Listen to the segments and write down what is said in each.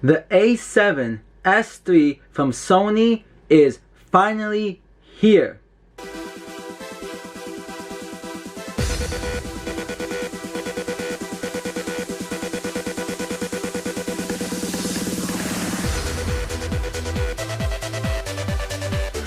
The A7S III from Sony is finally here.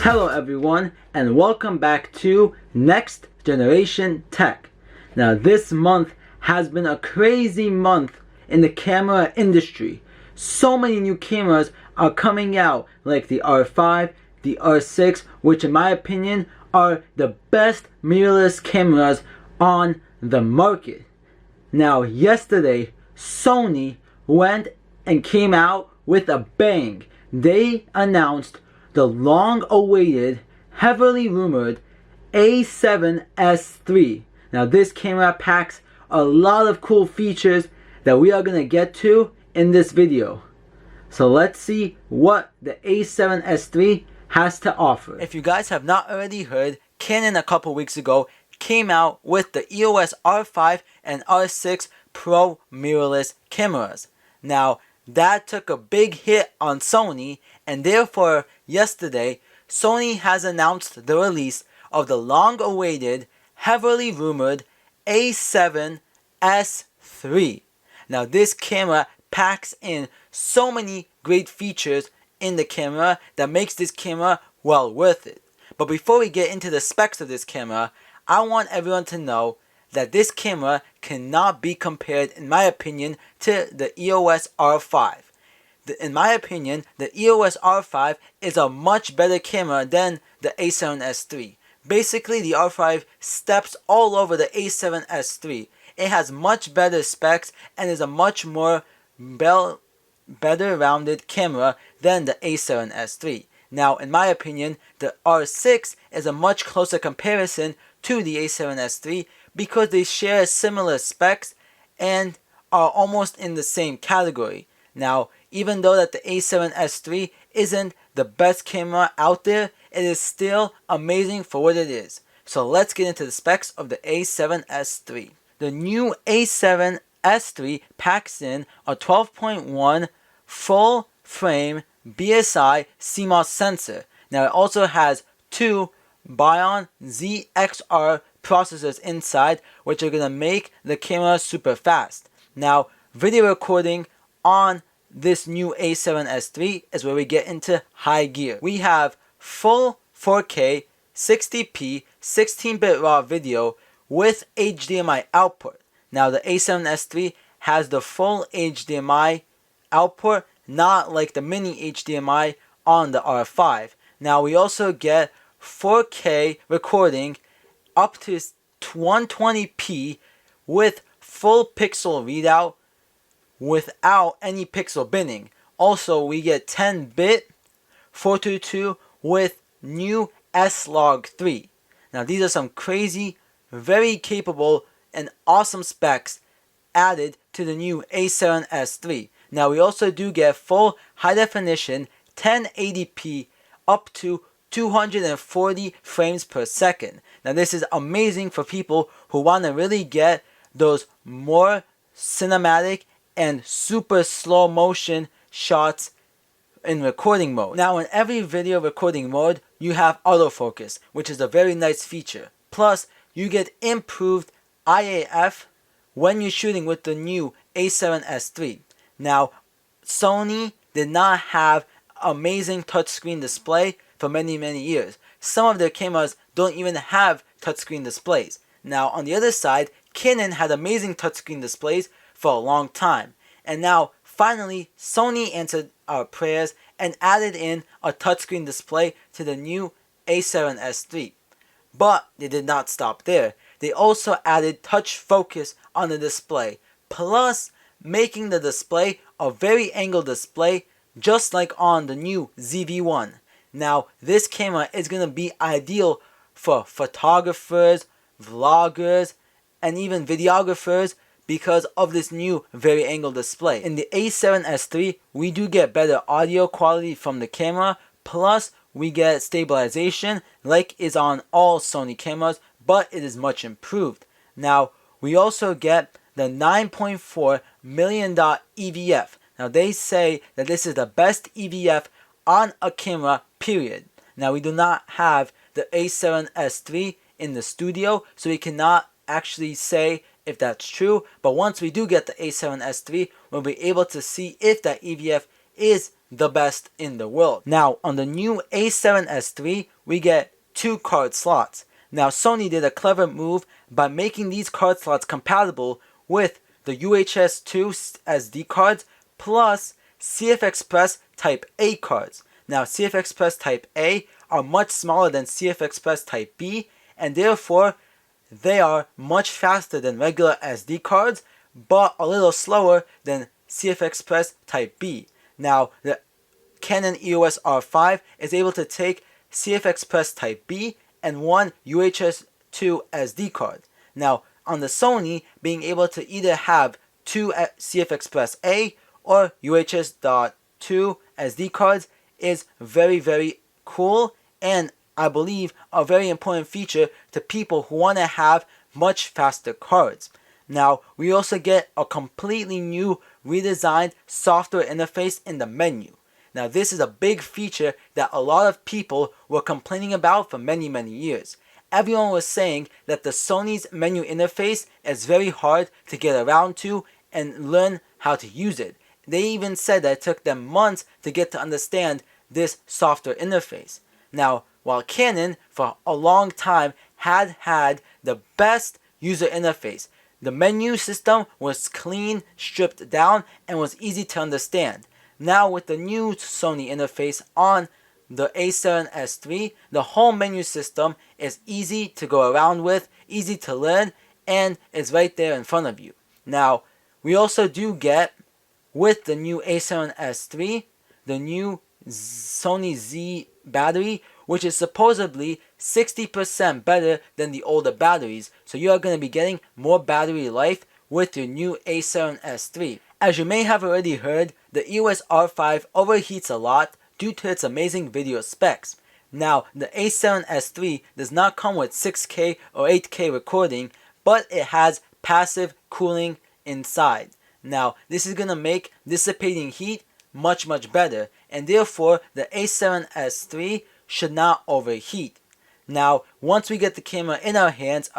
Hello everyone, and welcome back to Next Generation Tech. Now this month has been a crazy month in the camera industry. So many new cameras are coming out, like the R5, the R6, which in my opinion are the best mirrorless cameras on the market. Now yesterday, Sony went and came out with a bang. They announced the long-awaited, heavily rumored A7S III. Now this camera packs a lot of cool features that we are going to get to in this video. So let's see what the A7S III has to offer. If you guys have not already heard, Canon a couple weeks ago came out with the EOS R5 and R6 Pro mirrorless cameras. Now that took a big hit on Sony, and therefore yesterday Sony has announced the release of the long-awaited, heavily rumored A7S III. Now this camera packs in so many great features in the camera that makes this camera well worth it. But before we get into the specs of this camera, I want everyone to know that this camera cannot be compared, in my opinion, to the EOS R5. In my opinion, the EOS R5 is a much better camera than the A7S III. Basically, the R5 steps all over the A7S III. It has much better specs and is a much more better rounded camera than the A7S III. Now, in my opinion, the R6 is a much closer comparison to the A7S III because they share similar specs and are almost in the same category. Now, even though that the A7S III isn't the best camera out there, it is still amazing for what it is. So let's get into the specs of the A7S III. The new A7S III packs in a 12.1 full frame BSI CMOS sensor. Now it also has two Bion ZXR processors inside, which are going to make the camera super fast. Now video recording on this new A7S III is where we get into high gear. We have full 4K 60p 16-bit RAW video with HDMI output. Now the A7S III has the full HDMI output, not like the mini HDMI on the R5. Now we also get 4K recording up to 120p with full pixel readout without any pixel binning. Also we get 10-bit 422 with new S-Log3. Now these are some crazy, very capable and awesome specs added to the new A7S III. Now we also do get full high definition 1080p up to 240 frames per second. Now this is amazing for people who want to really get those more cinematic and super slow motion shots in recording mode. Now in every video recording mode you have autofocus, which is a very nice feature. Plus you get improved IAF when you're shooting with the new A7S III. Now Sony did not have amazing touchscreen display for many years. Some of their cameras don't even have touchscreen displays. Now on the other side, Canon had amazing touchscreen displays for a long time. And now finally Sony answered our prayers and added in a touchscreen display to the new A7S III. But they did not stop there. They also added touch focus on the display, plus making the display a very angled display just like on the new ZV-1. Now this camera is going to be ideal for photographers, vloggers, and even videographers because of this new very angled display. In the A7S III, we do get better audio quality from the camera, plus we get stabilization like is on all Sony cameras, but it is much improved. Now we also get the 9.4 million dot EVF. Now they say that this is the best EVF on a camera, period. Now we do not have the A7S III in the studio, so we cannot actually say if that's true, but once we do get the A7S III, we'll be able to see if that EVF is the best in the world. Now on the new A7S III, we get 2 card slots. Now Sony did a clever move by making these card slots compatible with the UHS 2 SD cards plus CF Express Type A cards. Now CF Express Type A are much smaller than CF Express Type B, and therefore they are much faster than regular SD cards, but a little slower than CF Express Type B. Now the Canon EOS R5 is able to take CF Express Type B and 1 UHS 2 SD card. Now on the Sony, being able to either have 2 CF Express A or UHS.2 SD cards is very, very cool, and I believe a very important feature to people who want to have much faster cards. Now we also get a completely new redesigned software interface in the menu. Now this is a big feature that a lot of people were complaining about for many years. Everyone was saying that the Sony's menu interface is very hard to get around to and learn how to use it. They even said that it took them months to get to understand this software interface. Now, while Canon for a long time had the best user interface, the menu system was clean, stripped down, and was easy to understand. Now with the new Sony interface on the A7S III, the whole menu system is easy to go around with, easy to learn, and is right there in front of you. Now, we also do get, with the new A7S III, the new Sony Z battery, which is supposedly 60% better than the older batteries. So you are going to be getting more battery life with your new A7S III. As you may have already heard, the EOS R5 overheats a lot due to its amazing video specs. Now, the A7S III does not come with 6K or 8K recording, but it has passive cooling inside. Now, this is going to make dissipating heat much better, and therefore the A7S III should not overheat. Now, once we get the camera in our hands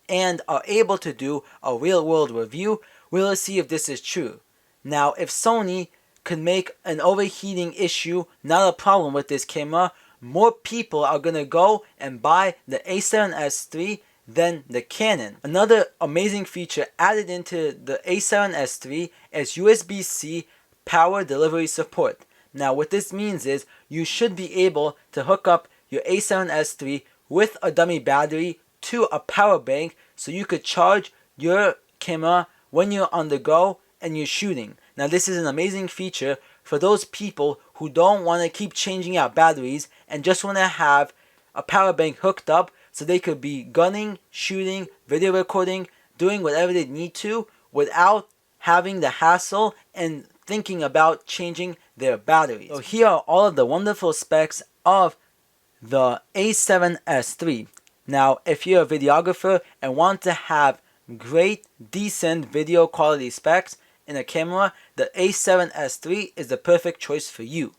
and are able to do a real-world review, we'll see if this is true. Now, if Sony could make an overheating issue not a problem with this camera, more people are going to go and buy the A7S III than the Canon. Another amazing feature added into the A7S III is USB-C power delivery support. Now what this means is you should be able to hook up your A7S III with a dummy battery to a power bank so you could charge your camera when you're on the go and you're shooting. Now this is an amazing feature for those people who don't want to keep changing out batteries and just want to have a power bank hooked up so they could be gunning, shooting, video recording, doing whatever they need to without having the hassle and thinking about changing their batteries. So here are all of the wonderful specs of the A7S III. Now if you're a videographer and want to have great, decent video quality specs in a camera, the A7S III is the perfect choice for you.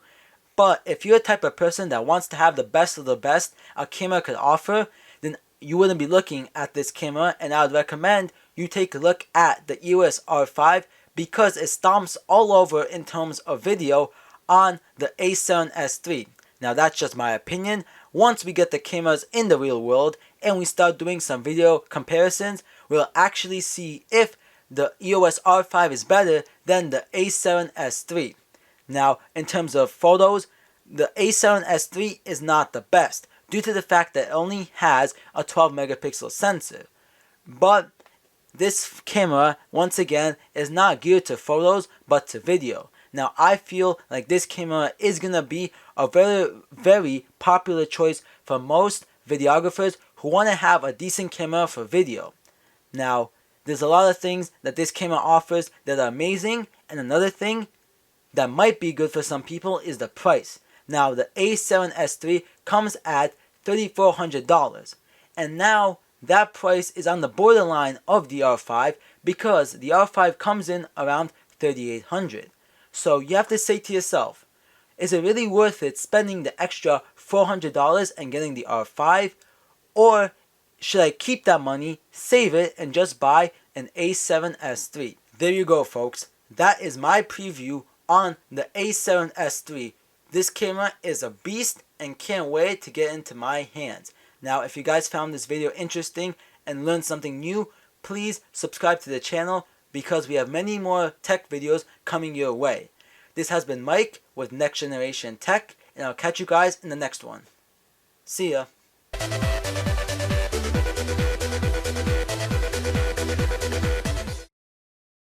But if you're the type of person that wants to have the best of the best a camera could offer, then you wouldn't be looking at this camera, and I would recommend you take a look at the EOS R5 because it stomps all over in terms of video on the A7S III. Now that's just my opinion. Once we get the cameras in the real world and we start doing some video comparisons, we'll actually see if the EOS R5 is better than the A7S III. Now in terms of photos, the A7S III is not the best due to the fact that it only has a 12 megapixel sensor. But this camera, once again, is not geared to photos but to video. Now I feel like this camera is going to be a very popular choice for most videographers who want to have a decent camera for video. Now there's a lot of things that this camera offers that are amazing, and another thing that might be good for some people is the price. Now the A7S III comes at $3,400, and now that price is on the borderline of the R5 because the R5 comes in around $3,800. So you have to say to yourself, is it really worth it spending the extra $400 and getting the R5? Or should I keep that money, save it, and just buy an A7S III? There you go, folks. That is my preview on the A7S III. This camera is a beast and can't wait to get into my hands. Now, if you guys found this video interesting and learned something new, please subscribe to the channel because we have many more tech videos coming your way. This has been Mike with Next Generation Tech, and I'll catch you guys in the next one. See ya.